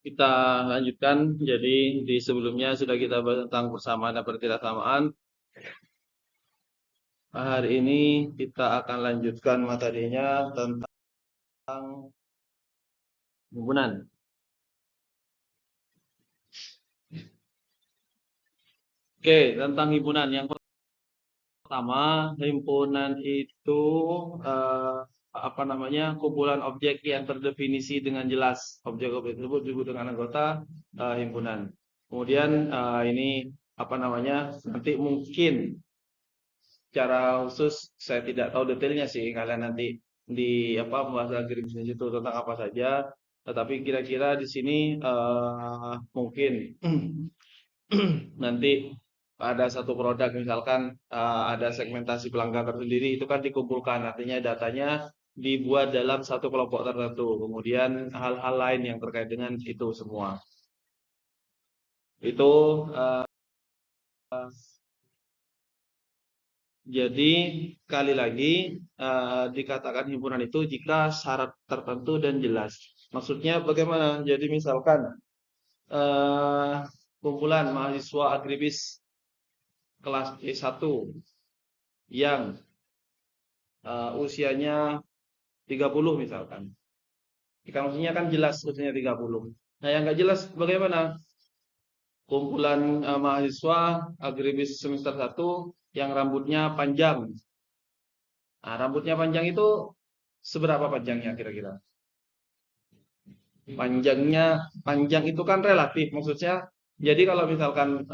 Kita lanjutkan. Jadi di sebelumnya sudah kita bahas tentang persamaan dan pertidaksamaan. Hari ini kita akan lanjutkan materinya tentang himpunan. Oke, tentang himpunan. Yang pertama, himpunan itu kumpulan objek yang terdefinisi dengan jelas. Objek-objek tersebut disebut dengan anggota himpunan. Kemudian ini nanti mungkin secara khusus saya tidak tahu detailnya sih, kalian nanti di pembahasan agree business itu tentang apa saja, tetapi kira-kira di sini mungkin nanti ada satu produk misalkan ada segmentasi pelanggan tersendiri, itu kan dikumpulkan, artinya datanya dibuat dalam satu kelompok tertentu, kemudian hal-hal lain yang terkait dengan itu semua itu jadi kali lagi dikatakan himpunan itu jika syarat tertentu dan jelas. Maksudnya bagaimana? Jadi misalkan kumpulan mahasiswa agribis kelas E1 yang usianya 30 misalkan. Maksudnya kan jelas usianya 30. Nah, yang nggak jelas bagaimana? Kumpulan mahasiswa agribis semester 1 yang rambutnya panjang. Nah, rambutnya panjang itu seberapa panjangnya kira-kira? Panjang itu kan relatif, maksudnya jadi kalau misalkan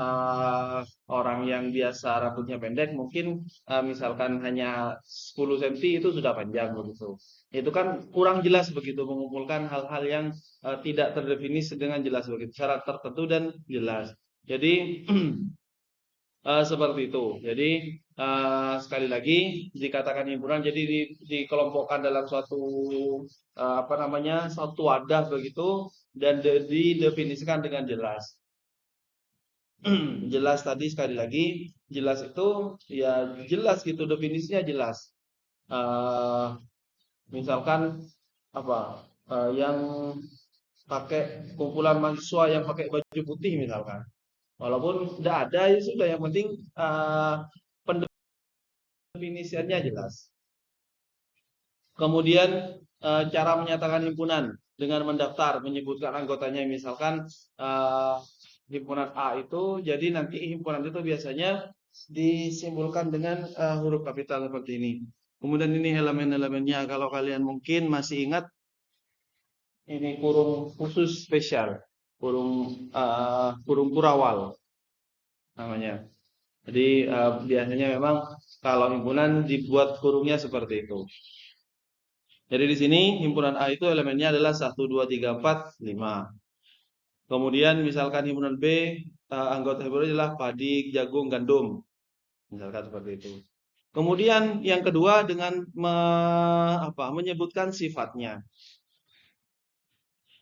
orang yang biasa rambutnya pendek mungkin misalkan hanya 10 cm itu sudah panjang begitu. Itu kan kurang jelas begitu, mengumpulkan hal-hal yang tidak terdefinisi dengan jelas begitu, syarat tertentu dan jelas. Jadi seperti itu. Jadi sekali lagi dikatakan himpunan, jadi dikelompokkan dalam suatu suatu wadah begitu dan didefinisikan dengan jelas. Jelas tadi sekali lagi, jelas itu ya jelas gitu, definisinya jelas. Misalkan yang pakai kumpulan mahasiswa yang pakai baju putih misalkan. Walaupun tidak ada ya sudah, yang penting pendefinisiannya jelas. Kemudian cara menyatakan himpunan dengan mendaftar, menyebutkan anggotanya, misalkan himpunan A itu, jadi nanti himpunan itu biasanya disimbolkan dengan huruf kapital seperti ini. Kemudian ini elemen-elemennya, kalau kalian mungkin masih ingat, ini kurung khusus spesial, kurung kurawal namanya. Jadi biasanya memang kalau himpunan dibuat kurungnya seperti itu. Jadi di sini himpunan A itu elemennya adalah 1, 2, 3, 4, 5. Kemudian misalkan himpunan B, anggota himpunan adalah padi, jagung, gandum. Misalkan seperti itu. Kemudian yang kedua dengan menyebutkan sifatnya.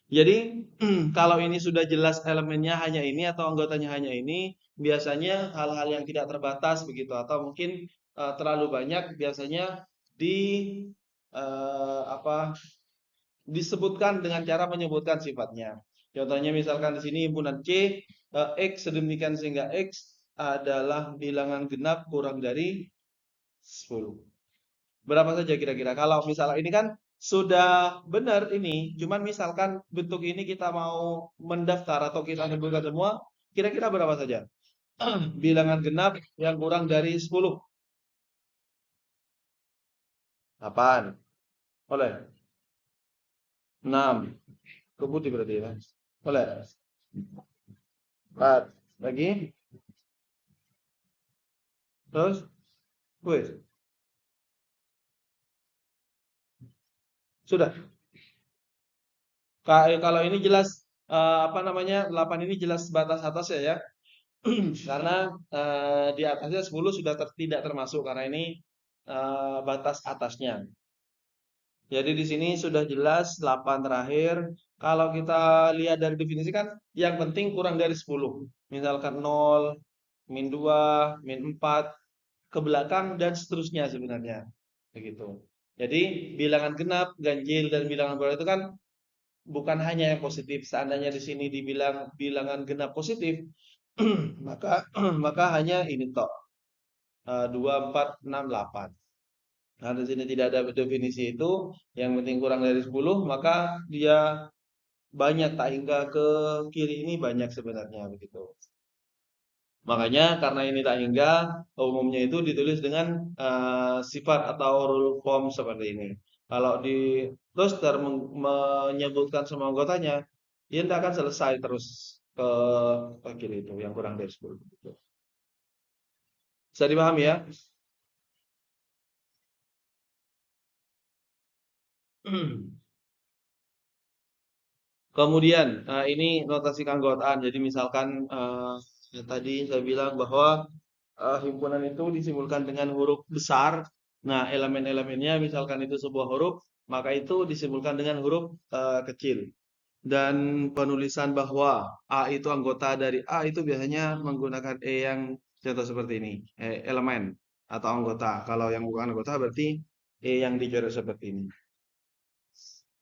Jadi kalau ini sudah jelas elemennya hanya ini atau anggotanya hanya ini, biasanya hal-hal yang tidak terbatas begitu, atau mungkin terlalu banyak, biasanya disebutkan dengan cara menyebutkan sifatnya. Contohnya misalkan di sini himpunan C, X sedemikian sehingga X adalah bilangan genap kurang dari 10. Berapa saja kira-kira? Kalau misalnya ini kan sudah benar ini, cuman misalkan bentuk ini kita mau mendaftar atau kita menyebutkan semua, kira-kira berapa saja? Bilangan genap yang kurang dari 10. 8. Oleh 6. Kebutih berarti ya. Oleh 4. Lagi. Terus kuis. Sudah. Kalau ini jelas 8 ini jelas batas atas ya. Karena di atasnya 10 sudah tidak termasuk karena ini batas atasnya. Jadi di sini sudah jelas 8 terakhir. Kalau kita lihat dari definisi kan yang penting kurang dari 10. Misalkan 0, min 2, min 4 ke belakang dan seterusnya sebenarnya. Begitu. Jadi bilangan genap, ganjil dan bilangan bola itu kan bukan hanya yang positif. Seandainya di sini dibilang bilangan genap positif, maka maka hanya ini tok, 2, 4, 6, 8. Nah, di sini tidak ada definisi itu, yang penting kurang dari 10, maka dia banyak, tak hingga ke kiri ini banyak sebenarnya begitu. Makanya karena ini tak hingga, umumnya itu ditulis dengan sifat atau rule form seperti ini. Kalau di roster menyebutkan semua anggotanya, dia tidak akan selesai terus ke kiri itu yang kurang dari 10. Gitu. Bisa dipahami ya? Kemudian, ini notasi keanggotaan. Jadi misalkan yang tadi saya bilang bahwa himpunan itu disimpulkan dengan huruf besar. Nah, elemen-elemennya misalkan itu sebuah huruf, maka itu disimpulkan dengan huruf kecil. Dan penulisan bahwa A itu anggota dari A itu biasanya menggunakan E yang contoh seperti ini, elemen atau anggota. Kalau yang bukan anggota berarti E yang dicoret seperti ini.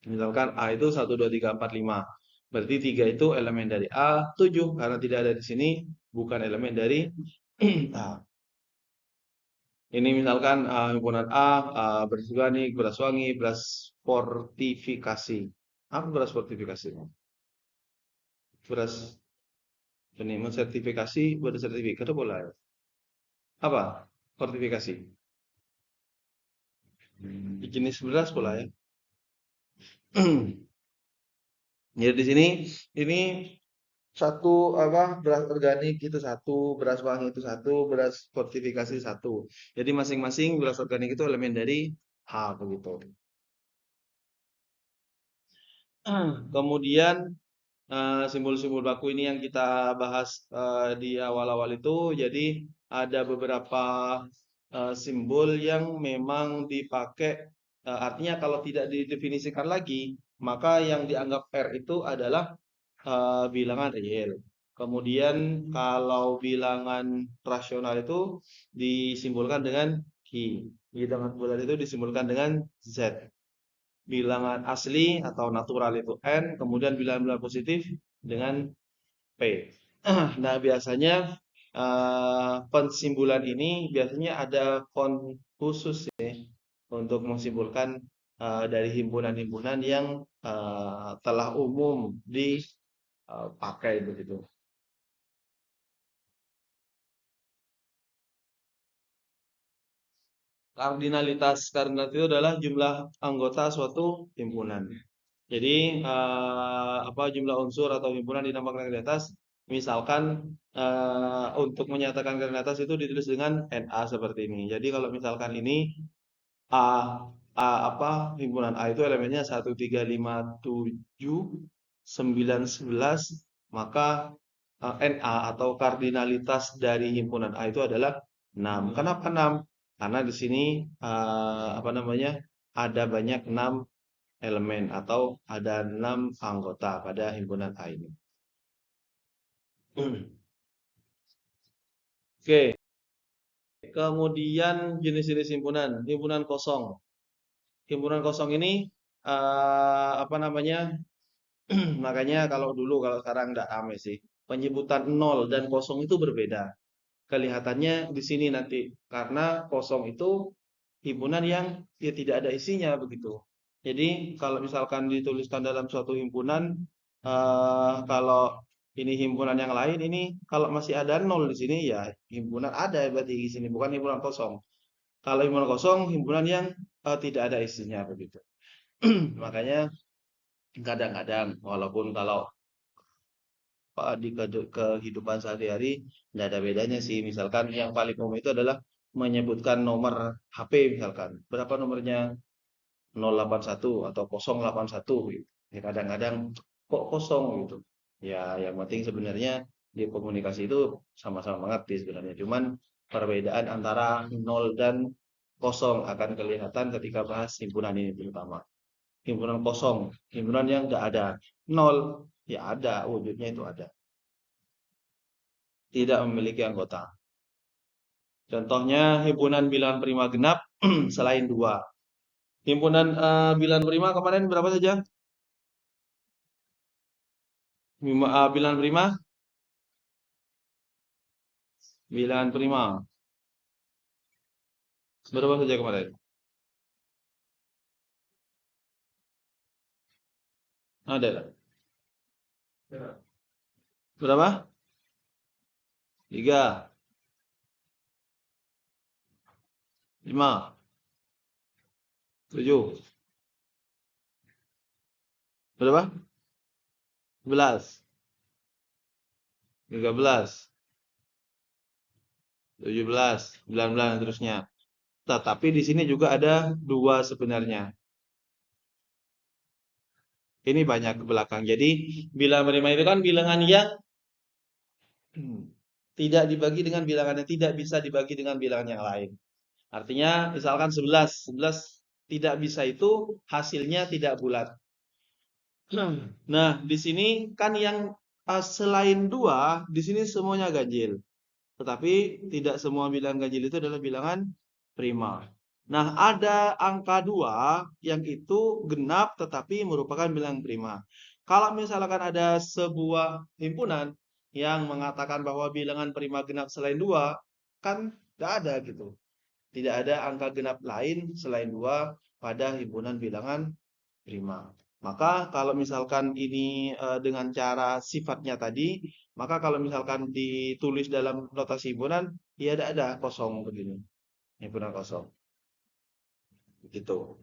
Misalkan A itu 1, 2, 3, 4, 5. Berarti 3 itu elemen dari A, 7 karena tidak ada di sini bukan elemen dari A. Ini misalkan himpunan A, beras organik, beras wangi, beras fortifikasi. Apa beras fortifikasi? Beras ini mensertifikasi, bersertifikat boleh. Apa? Fortifikasi. Jenis beras pula ya. Jadi di sini ini satu apa beras organik itu satu, beras wangi itu satu, beras fortifikasi satu. Jadi masing-masing beras organik itu elemen dari H begitu. Kemudian simbol-simbol baku ini yang kita bahas di awal-awal itu, jadi ada beberapa simbol yang memang dipakai, artinya kalau tidak didefinisikan lagi, maka yang dianggap R itu adalah bilangan real. Kemudian kalau bilangan rasional itu disimbolkan dengan Q. Bilangan bulat itu disimbolkan dengan Z. Bilangan asli atau natural itu N, kemudian bilangan positif dengan P. Nah, biasanya pensimbolan ini biasanya ada font khusus ya untuk mensimbolkan dari himpunan-himpunan yang telah umum dipakai begitu. Kardinalitas itu adalah jumlah anggota suatu himpunan. Jadi apa jumlah unsur atau himpunan dinamakan kardinalitas. Misalkan untuk menyatakan kardinalitas itu ditulis dengan NA seperti ini. Jadi kalau misalkan ini A, apa himpunan A itu elemennya 1, 3, 5, 7, 9, 11, maka NA atau kardinalitas dari himpunan A itu adalah 6. Kenapa 6? Karena di sini apa namanya? Ada banyak 6 elemen atau ada 6 anggota pada himpunan A ini. Oke, kemudian jenis-jenis himpunan, himpunan kosong. Himpunan kosong ini apa namanya? Makanya kalau sekarang tidak rame sih. Penyebutan nol dan kosong itu berbeda. Kelihatannya di sini nanti karena kosong itu himpunan yang ya tidak ada isinya begitu. Jadi kalau misalkan dituliskan dalam suatu himpunan, kalau ini himpunan yang lain ini kalau masih ada nol di sini ya himpunan ada berarti di sini bukan himpunan kosong. Kalau himpunan kosong himpunan yang tidak ada isinya begitu. Makanya kadang-kadang walaupun kalau di kehidupan sehari-hari tidak ada bedanya sih. Misalkan yang paling umum itu adalah menyebutkan nomor HP misalkan. Berapa nomornya? 081 atau 081 gitu. Ya kadang-kadang kok kosong gitu. Ya yang penting sebenarnya di komunikasi itu sama-sama mengerti sebenarnya. Cuman perbedaan antara 0 dan kosong akan kelihatan ketika bahas himpunan ini terutama. Himpunan kosong, himpunan yang enggak ada. 0, ya ada, wujudnya itu ada. Tidak memiliki anggota. Contohnya himpunan bilangan prima genap selain 2. Himpunan bilangan prima kemarin berapa saja? Bilangan prima? Bilangan prima. Berapa saja kemarin? Ada. Berapa? 3, 5, 7. Berapa? 11, 13, 17, 19 dan terusnya. Tetapi di sini juga ada 2 sebenarnya. Ini banyak ke belakang. Jadi bilangan prima itu kan bilangan yang tidak dibagi dengan bilangan yang tidak bisa dibagi dengan bilangan yang lain. Artinya misalkan 11, 11 tidak bisa itu hasilnya tidak bulat. Nah, di sini kan yang selain 2, di sini semuanya ganjil. Tetapi tidak semua bilangan ganjil itu adalah bilangan prima. Nah, ada angka 2 yang itu genap tetapi merupakan bilangan prima. Kalau misalkan ada sebuah himpunan yang mengatakan bahwa bilangan prima genap selain 2, kan tidak ada gitu. Tidak ada angka genap lain selain 2 pada himpunan bilangan prima. Maka kalau misalkan ini dengan cara sifatnya tadi, maka kalau misalkan ditulis dalam notasi himpunan, ya ada kosong begini. Himpunan kosong. Gitu.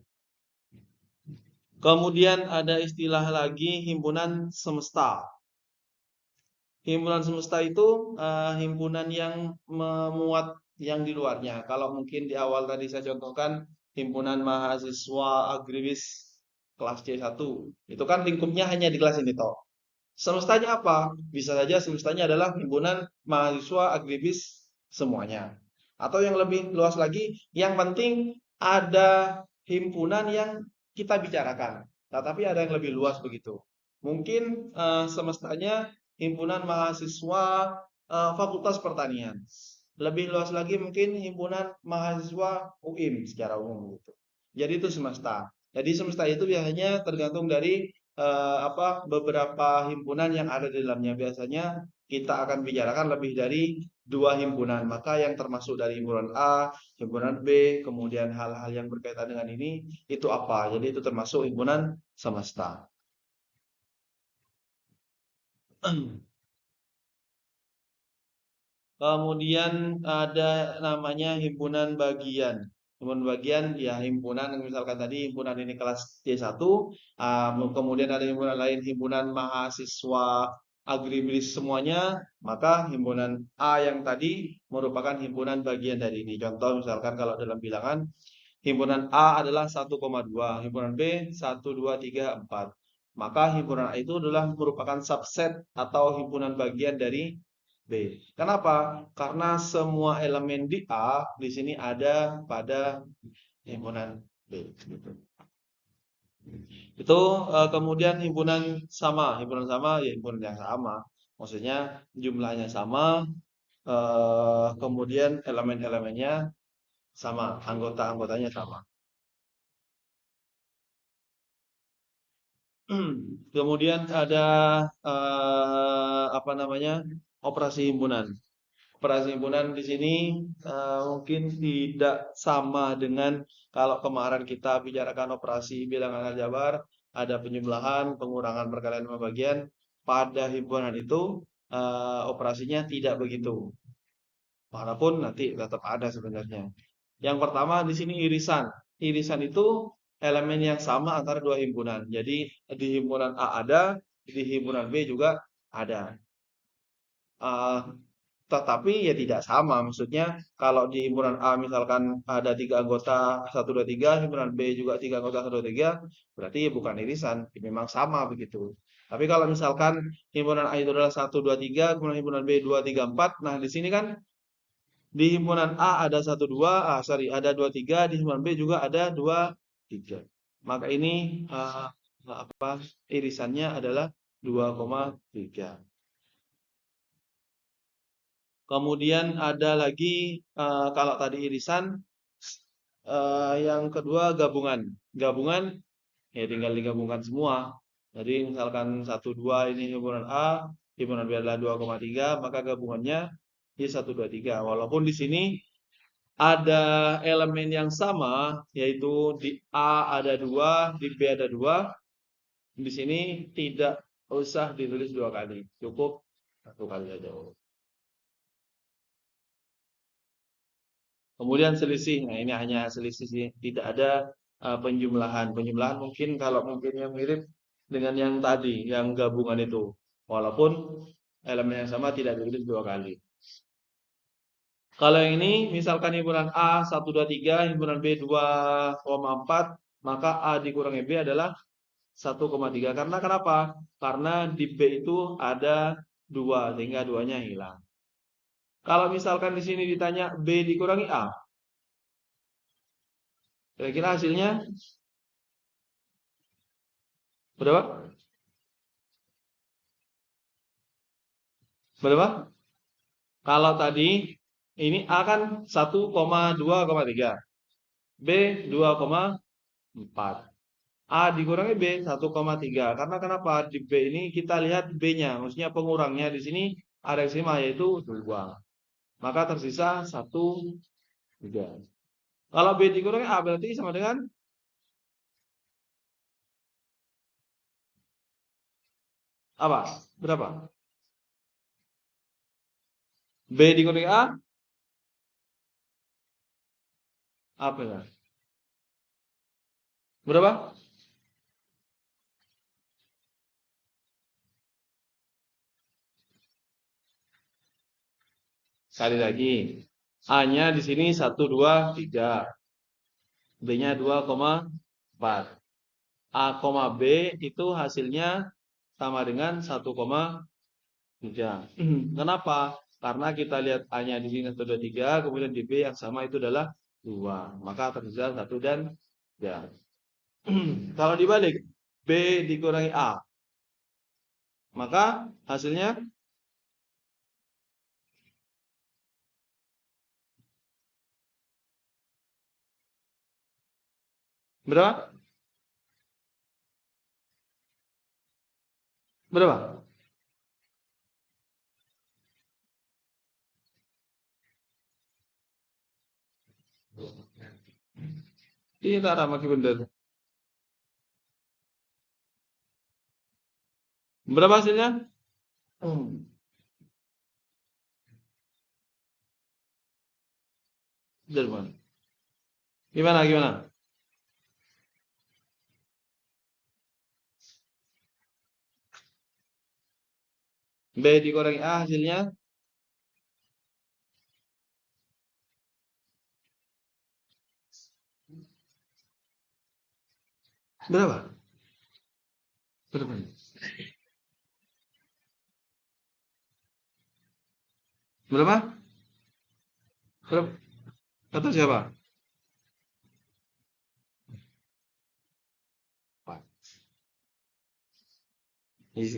Kemudian ada istilah lagi himpunan semesta. Himpunan semesta itu himpunan yang memuat yang di luarnya. Kalau mungkin di awal tadi saya contohkan himpunan mahasiswa agribis kelas C1. Itu kan lingkupnya hanya di kelas ini toh. Semestanya apa? Bisa saja semestanya adalah himpunan mahasiswa agribis semuanya. Atau yang lebih luas lagi, yang penting ada himpunan yang kita bicarakan. Nah, tapi ada yang lebih luas begitu. Mungkin semestanya himpunan mahasiswa Fakultas Pertanian. Lebih luas lagi mungkin himpunan mahasiswa UIM secara umum gitu. Jadi itu semesta. Jadi semesta itu biasanya tergantung dari beberapa himpunan yang ada di dalamnya. Biasanya kita akan bicarakan lebih dari 2 himpunan. Maka yang termasuk dari himpunan A, himpunan B, kemudian hal-hal yang berkaitan dengan ini itu apa? Jadi itu termasuk himpunan semesta. Kemudian ada namanya himpunan bagian. Himpunan bagian ya himpunan misalkan tadi himpunan ini kelas C1, kemudian ada himpunan lain himpunan mahasiswa agribis semuanya, maka himpunan A yang tadi merupakan himpunan bagian dari ini. Contoh misalkan kalau dalam bilangan himpunan A adalah 1,2, himpunan B 1, 2, 3, 4. Maka himpunan A itu adalah merupakan subset atau himpunan bagian dari B. Kenapa? Karena semua elemen di A di sini ada pada himpunan B. Gitu. Itu kemudian himpunan sama ya himpunan yang sama. Maksudnya jumlahnya sama, kemudian elemen-elemennya sama, anggota-anggotanya sama. Kemudian ada operasi himpunan. Operasi himpunan di sini mungkin tidak sama dengan kalau kemarin kita bicarakan operasi bilangan aljabar, ada penjumlahan, pengurangan, perkalian, pembagian. Pada himpunan itu operasinya tidak begitu. Walaupun nanti tetap ada sebenarnya. Yang pertama di sini irisan. Irisan itu elemen yang sama antara dua himpunan. Jadi di himpunan A ada, di himpunan B juga ada. Eh, tetapi ya tidak sama. Maksudnya kalau di himpunan A misalkan ada 3 anggota 1, 2, 3, himpunan B juga 3 anggota 1, 2, 3, berarti ya bukan irisan, memang sama begitu. Tapi kalau misalkan himpunan A itu adalah 1, 2, 3, kemudian himpunan B 2, 3, 4, nah di sini kan di himpunan A ada 1, 2, ada 2, 3, di himpunan B juga ada 2, 3. Maka ini irisannya adalah 2,3. Kemudian ada lagi kalau tadi irisan, yang kedua gabungan. Gabungan ya tinggal digabungkan semua. Jadi misalkan 1, 2 ini himpunan A, himpunan B adalah 2,3, maka gabungannya di 1, 2, 3. Walaupun di sini ada elemen yang sama, yaitu di A ada 2, di B ada 2. Di sini tidak usah ditulis 2 kali, cukup 1 kali saja. Kemudian selisih, nah ini hanya selisih sih, tidak ada penjumlahan. Penjumlahan mungkin kalau mungkin yang mirip dengan yang tadi, yang gabungan itu. Walaupun elemen yang sama tidak ditulis 2 kali. Kalau yang ini misalkan himpunan A 1, 2, 3, himpunan B 2,4, maka A dikurangi B adalah 1,3. Karena kenapa? Karena di B itu ada 2, sehingga 2-nya hilang. Kalau misalkan di sini ditanya B dikurangi A, kira-kira hasilnya berapa? Berapa? Kalau tadi ini A kan 1,2,3, B 2,4. A dikurangi B 1,3. Karena kenapa? Di B ini kita lihat B-nya, maksudnya pengurangnya di sini ada eksima yaitu 2. Maka tersisa 1, 3. Kalau B dikurangi A berarti sama dengan apa? Berapa? B dikurangi A apa ya? Berapa? Sekali lagi. A-nya di sini 1, 2, 3. B-nya 2,4. A, B itu hasilnya sama dengan 1,3. Kenapa? Karena kita lihat A-nya di sini 1, 2, 3, kemudian di B yang sama itu adalah 2. Maka tersisa 1 dan 3. Kalau dibalik, B dikurangi A, maka hasilnya berapa? Berapa? Ini tak ramah bener. Berapa hasilnya? Jerman. Gimana, gimana? B dikurangi A hasilnya berapa? Berapa? Berapa? Berapa? Kata siapa?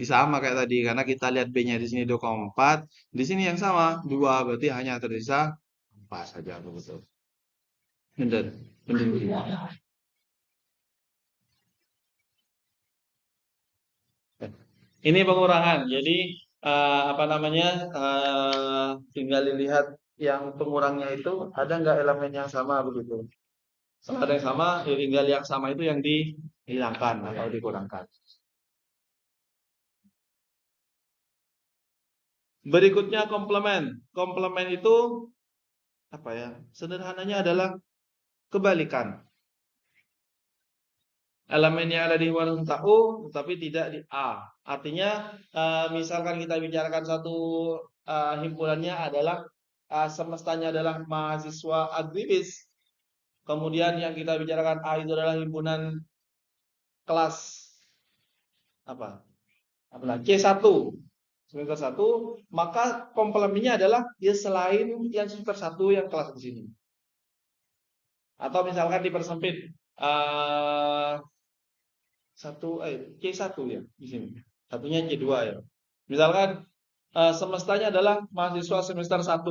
Sama kayak tadi karena kita lihat B-nya di sini 2,4, di sini yang sama 2, berarti hanya tersisa 4 saja betul. Benar. Benar. Ini pengurangan. Jadi apa namanya? Tinggal dilihat yang pengurangnya itu ada nggak elemen yang sama begitu. Kalau ada yang sama, ya tinggal yang sama itu yang dihilangkan atau dikurangkan. Berikutnya komplement. Komplement itu apa ya? Sederhananya adalah kebalikan. Elemen yang ada di himpunan U tetapi tidak di A. Artinya misalkan kita bicarakan satu himpunannya adalah semestanya adalah mahasiswa agribis. Kemudian yang kita bicarakan A itu adalah himpunan kelas apa? C1 semester 1, maka komplemennya adalah dia selain yang semester 1 yang kelas di sini. Atau misalkan dipersempit C1 ya di sini. Satunya C2 ya. Misalkan semestanya adalah mahasiswa semester 1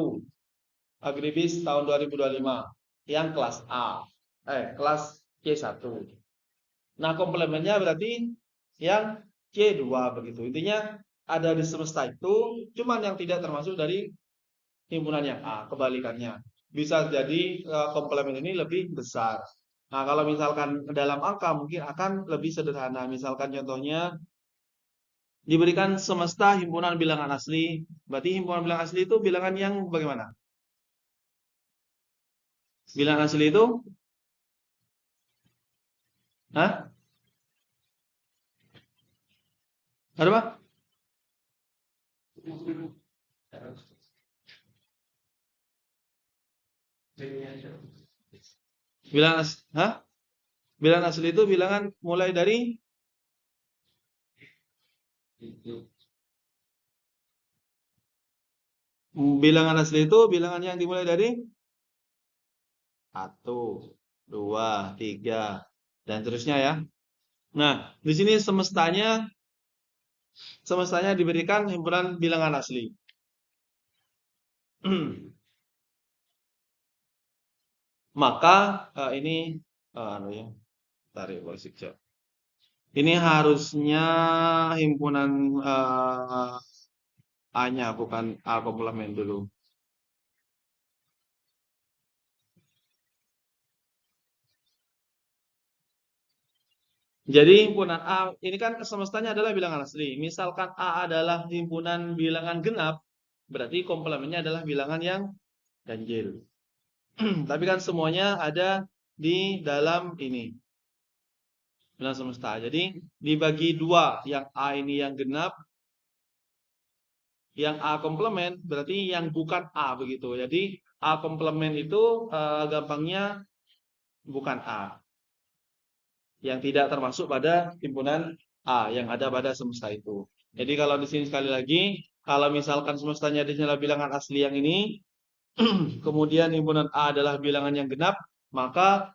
agribis tahun 2025 yang kelas A. Kelas C1. Nah, komplemennya berarti yang C2 begitu. Intinya ada di semesta itu, cuman yang tidak termasuk dari himpunan yang A, kebalikannya. Bisa jadi komplement ini lebih besar. Nah, kalau misalkan dalam angka mungkin akan lebih sederhana. Misalkan contohnya diberikan semesta himpunan bilangan asli. Berarti himpunan bilangan asli itu bilangan yang bagaimana? Bilangan asli itu? Hah? Ada apa? Hah? Bilangan asli itu bilangan mulai dari bilangan asli itu bilangan yang dimulai dari 1, 2, 3 dan terusnya ya. Nah, di sini semestanya diberikan himpunan bilangan asli. Maka ini anu ya, tarik balik jauh. Ini harusnya himpunan A-nya bukan A komplement dulu. Jadi himpunan A ini kan semestanya adalah bilangan asli. Misalkan A adalah himpunan bilangan genap, berarti komplemennya adalah bilangan yang ganjil. Tapi kan semuanya ada di dalam ini bilangan semesta. Jadi dibagi dua, yang A ini yang genap, yang A komplement berarti yang bukan A begitu. Jadi A komplement itu gampangnya bukan A, yang tidak termasuk pada himpunan A yang ada pada semesta itu. Jadi kalau di sini sekali lagi, kalau misalkan semestanya adalah bilangan asli yang ini, kemudian himpunan A adalah bilangan yang genap, maka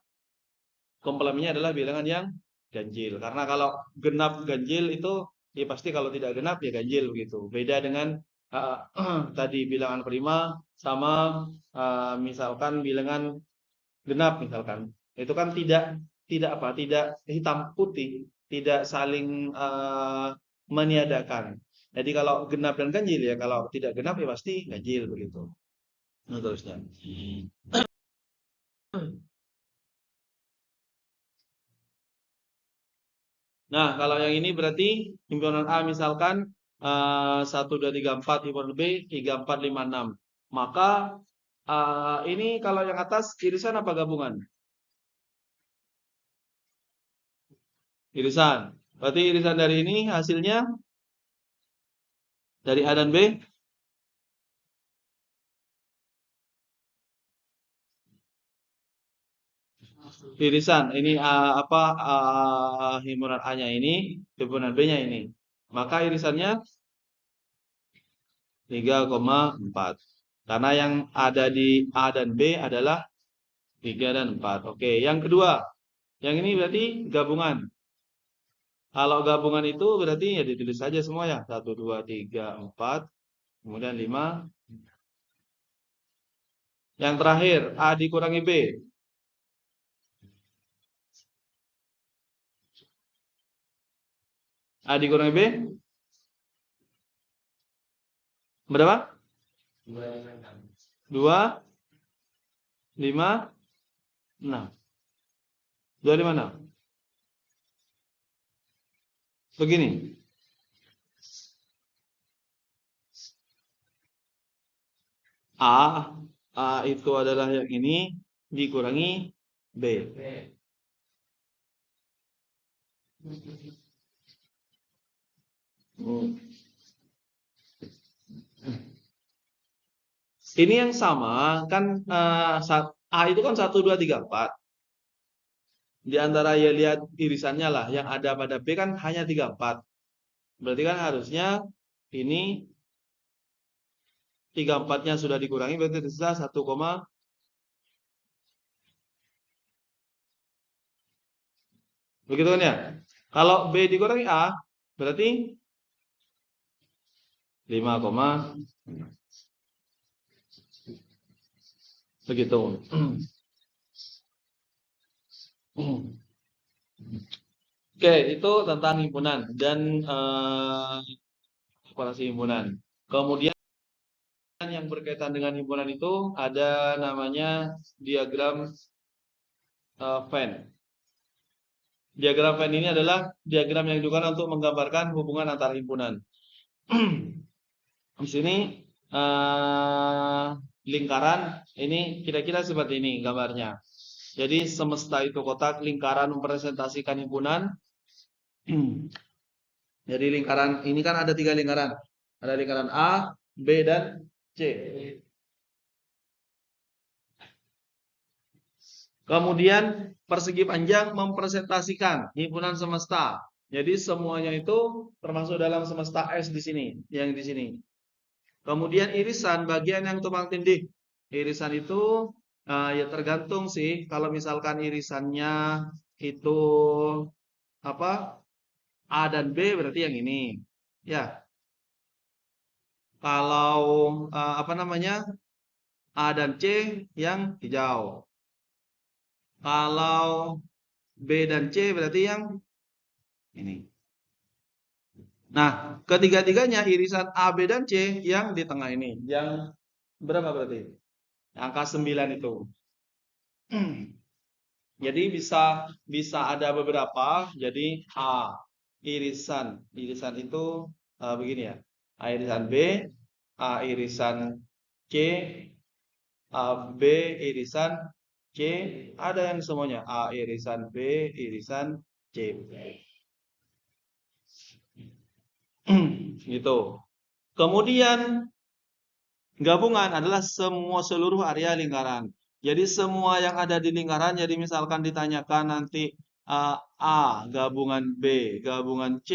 komplemennya adalah bilangan yang ganjil. Karena kalau genap ganjil itu ya pasti kalau tidak genap ya ganjil begitu. Beda dengan tadi bilangan prima sama misalkan bilangan genap misalkan. Itu kan tidak hitam putih, tidak saling meniadakan. Jadi kalau genap dan ganjil ya, kalau tidak genap ya pasti ganjil begitu. Nah, terusnya. Nah, kalau yang ini berarti himpunan A misalkan 1, 2, 3, 4, himpunan B 3, 4, 5, 6. Maka ini kalau yang atas irisan apa gabungan? Irisan. Berarti irisan dari ini hasilnya dari A dan B? Irisan. Ini himpunan A-nya ini, himpunan B-nya ini. Maka irisannya 3,4. Karena yang ada di A dan B adalah 3 dan 4. Oke, yang kedua. Yang ini berarti gabungan. Kalau gabungan itu berarti ya ditulis saja semua ya. 1, 2, 3, 4. Kemudian 5. Yang terakhir, A dikurangi B. A dikurangi B. Berapa? 2, 5, 6. 2, 5, 6. Begini. A itu adalah yang ini dikurangi B. Ini yang sama kan A itu kan 1, 2, 3, 4. Di antara ya lihat irisannya lah yang ada pada B kan hanya 3, 4. Berarti kan harusnya ini 3, 4-nya sudah dikurangi berarti tersisa 1, begitu kan ya? Kalau B dikurangi A berarti 5, begitu. Oke, itu tentang himpunan dan operasi himpunan. Kemudian yang berkaitan dengan himpunan itu ada namanya diagram Venn. Diagram Venn ini adalah diagram yang digunakan untuk menggambarkan hubungan antar himpunan. Di sini lingkaran ini kira-kira seperti ini gambarnya. Jadi semesta itu kotak, lingkaran mempresentasikan himpunan. Jadi lingkaran ini kan ada 3 lingkaran. Ada lingkaran A, B, dan C. Kemudian persegi panjang mempresentasikan himpunan semesta. Jadi semuanya itu termasuk dalam semesta S di sini, yang di sini. Kemudian irisan bagian yang tumpang tindih. Irisan itu ya tergantung sih. Kalau misalkan irisannya itu apa? A dan B berarti yang ini. Ya. Kalau apa namanya? A dan C yang hijau. Kalau B dan C berarti yang ini. Nah, ketiga-tiganya irisan A, B, dan C yang di tengah ini. Yang berapa berarti? Angka 9 itu. Jadi bisa ada beberapa. Jadi A irisan itu begini ya. A irisan B, A irisan C, A B irisan C, ada yang semuanya A irisan B irisan C. Gitu. Kemudian gabungan adalah seluruh area lingkaran. Jadi semua yang ada di lingkaran, jadi misalkan ditanyakan nanti A gabungan B gabungan C,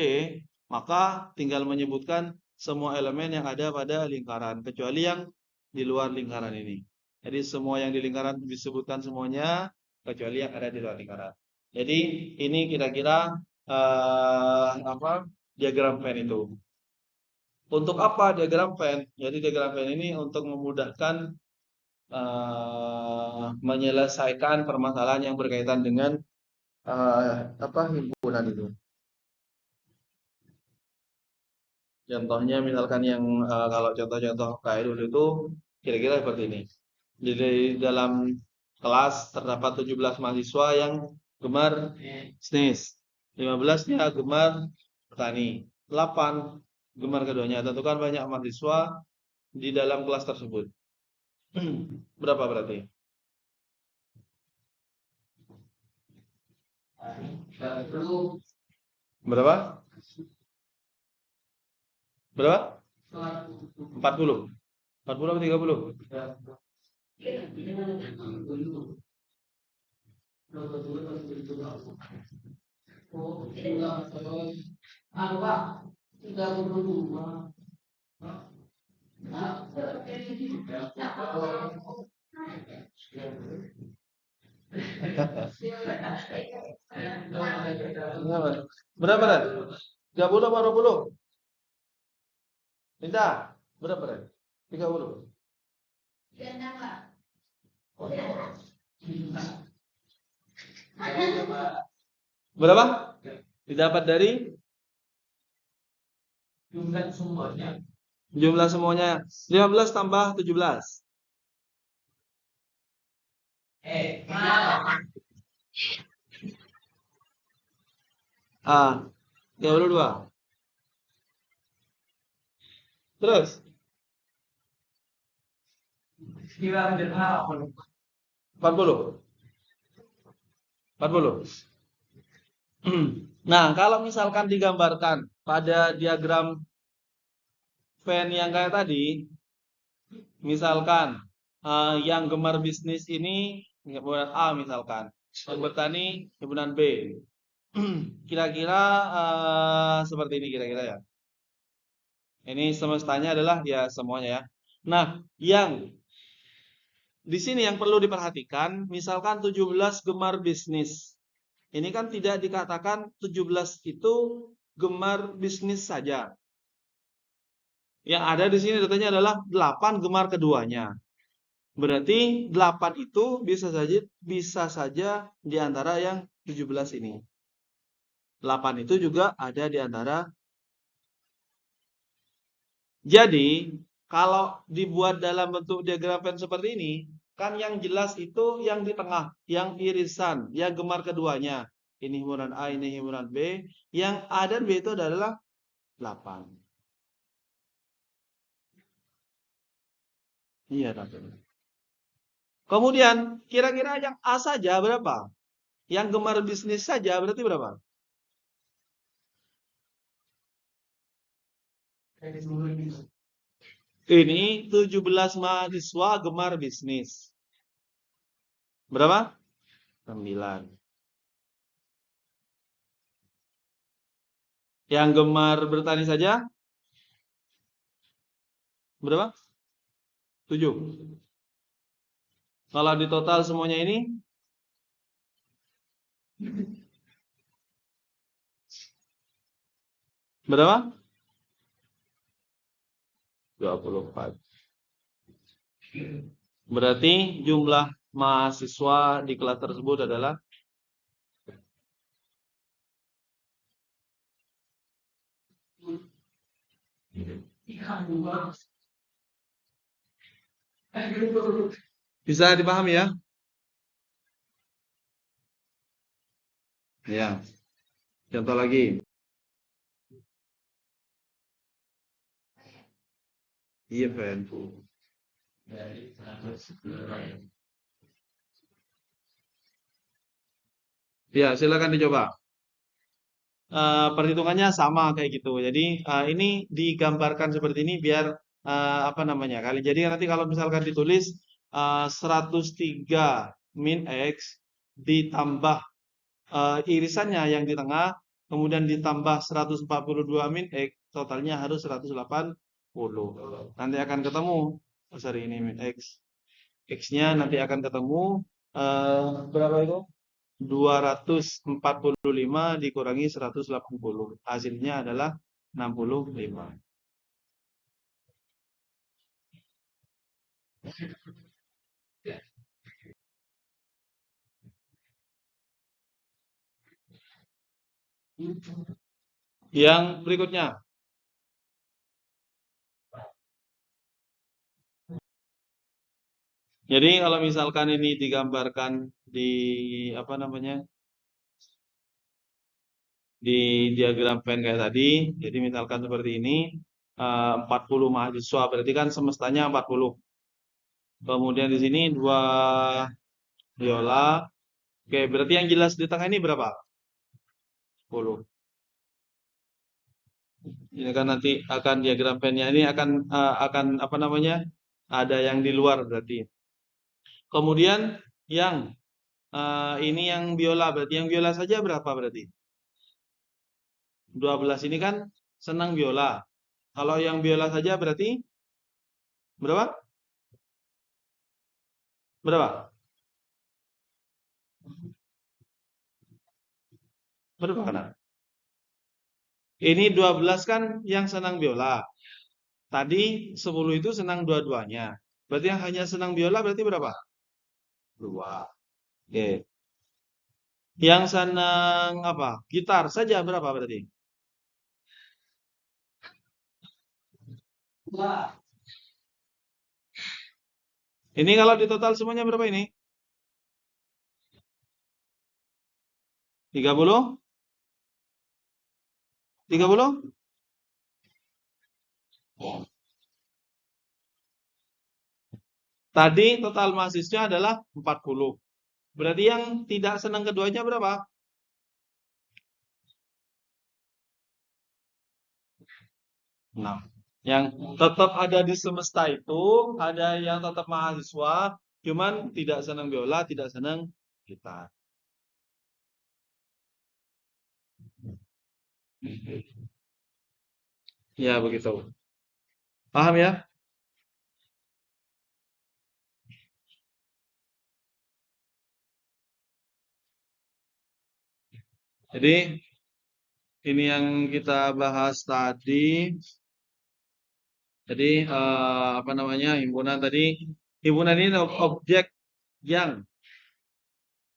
maka tinggal menyebutkan semua elemen yang ada pada lingkaran, kecuali yang di luar lingkaran ini. Jadi semua yang di lingkaran disebutkan semuanya, kecuali yang ada di luar lingkaran. Jadi ini kira-kira apa diagram Venn itu. Untuk apa diagram Venn? Jadi diagram Venn ini untuk memudahkan menyelesaikan permasalahan yang berkaitan dengan himpunan itu. Contohnya misalkan yang kalau contoh-contoh kayak dulu itu kira-kira seperti ini. Jadi dalam kelas terdapat 17 mahasiswa yang gemar bisnis, 15-nya gemar petani, 8 gemar keduanya. Tentukan banyak mahasiswa di dalam kelas tersebut. Berapa berarti? Berapa? Berapa? 40. 40 atau 30? Berapa? 30 atau 20? Tidak. Berapa? 30. Berapa? Didapat dari jumlah semuanya. Jumlah semuanya 15 tambah 17. Ah, 32. Terus? 40. 40. Nah, kalau misalkan digambarkan pada diagram Venn yang kayak tadi, misalkan yang gemar bisnis ini himpunan A misalkan, yang bertani himpunan B. Kira-kira seperti ini kira-kira ya. Ini semestanya adalah ya semuanya ya. Nah, yang di sini yang perlu diperhatikan, misalkan 17 gemar bisnis. Ini kan tidak dikatakan 17 itu gemar bisnis saja. Yang ada di sini datanya adalah 8 gemar keduanya. Berarti 8 itu bisa saja di antara yang 17 ini. 8 itu juga ada di antara. Jadi, kalau dibuat dalam bentuk diagram Venn seperti ini, kan yang jelas itu yang di tengah, yang irisan, yang gemar keduanya. Ini himpunan A, ini himpunan B. Yang A dan B itu adalah 8. Iya, teman. Kemudian, kira-kira yang A saja berapa? Yang gemar bisnis saja berarti berapa? Ini 17 mahasiswa gemar bisnis. Berapa? 9. Yang gemar bertani saja? Berapa? 7. Kalau di total semuanya ini? Berapa? 24. Berarti jumlah mahasiswa di kelas tersebut adalah bisa dipahami ya? Ya. Contoh lagi. Iya, Fen. Ya, silakan dicoba. Perhitungannya sama kayak gitu. Jadi ini digambarkan seperti ini biar apa namanya kali. Jadi nanti kalau misalkan ditulis 103 min X ditambah irisannya yang di tengah, kemudian ditambah 142 min X, totalnya harus 180. Nanti akan ketemu, oh, sorry ini min X. X-nya nanti akan ketemu berapa itu? 245 dikurangi 180. Hasilnya adalah 65. Yang berikutnya. Jadi kalau misalkan ini digambarkan di apa namanya? Di diagram Venn kayak tadi, jadi misalkan seperti ini 40 mahasiswa, berarti kan semestanya 40. Kemudian di sini 2 biola. Oke, berarti yang jelas di tengah ini berapa? 10. Ini kan nanti akan diagram Venn-nya ini akan apa namanya? Ada yang di luar berarti. Kemudian yang ini yang biola, berarti yang biola saja berapa berarti? 12 ini kan senang biola. Kalau yang biola saja berarti berapa? Berapa? Berapa kanan? Ini 12 kan yang senang biola. Tadi 10 itu senang dua-duanya. Berarti yang hanya senang biola berarti berapa? 2. Oke. Yang senang apa? Gitar saja berapa berarti? Ini kalau di total semuanya berapa ini? 30? 30? Tadi total mahasiswa adalah 40. Berarti yang tidak senang keduanya berapa? 6. Yang tetap ada di semesta itu, ada yang tetap mahasiswa, cuman tidak senang biola, tidak senang gitar. Ya, begitu. Paham ya? Jadi, ini yang kita bahas tadi. Jadi, apa namanya, himpunan tadi. Himpunan ini objek yang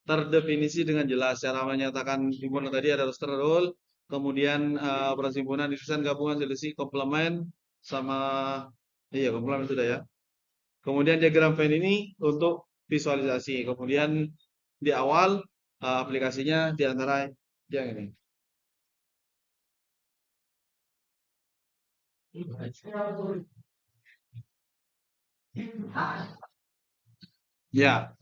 terdefinisi dengan jelas. Cara menyatakan himpunan tadi ada roster rule, kemudian operasi himpunan, desain gabungan, selisih, komplement, sama iya komplement sudah ya. Kemudian diagram Venn ini untuk visualisasi. Kemudian di awal aplikasinya di antara yang ini. Ya.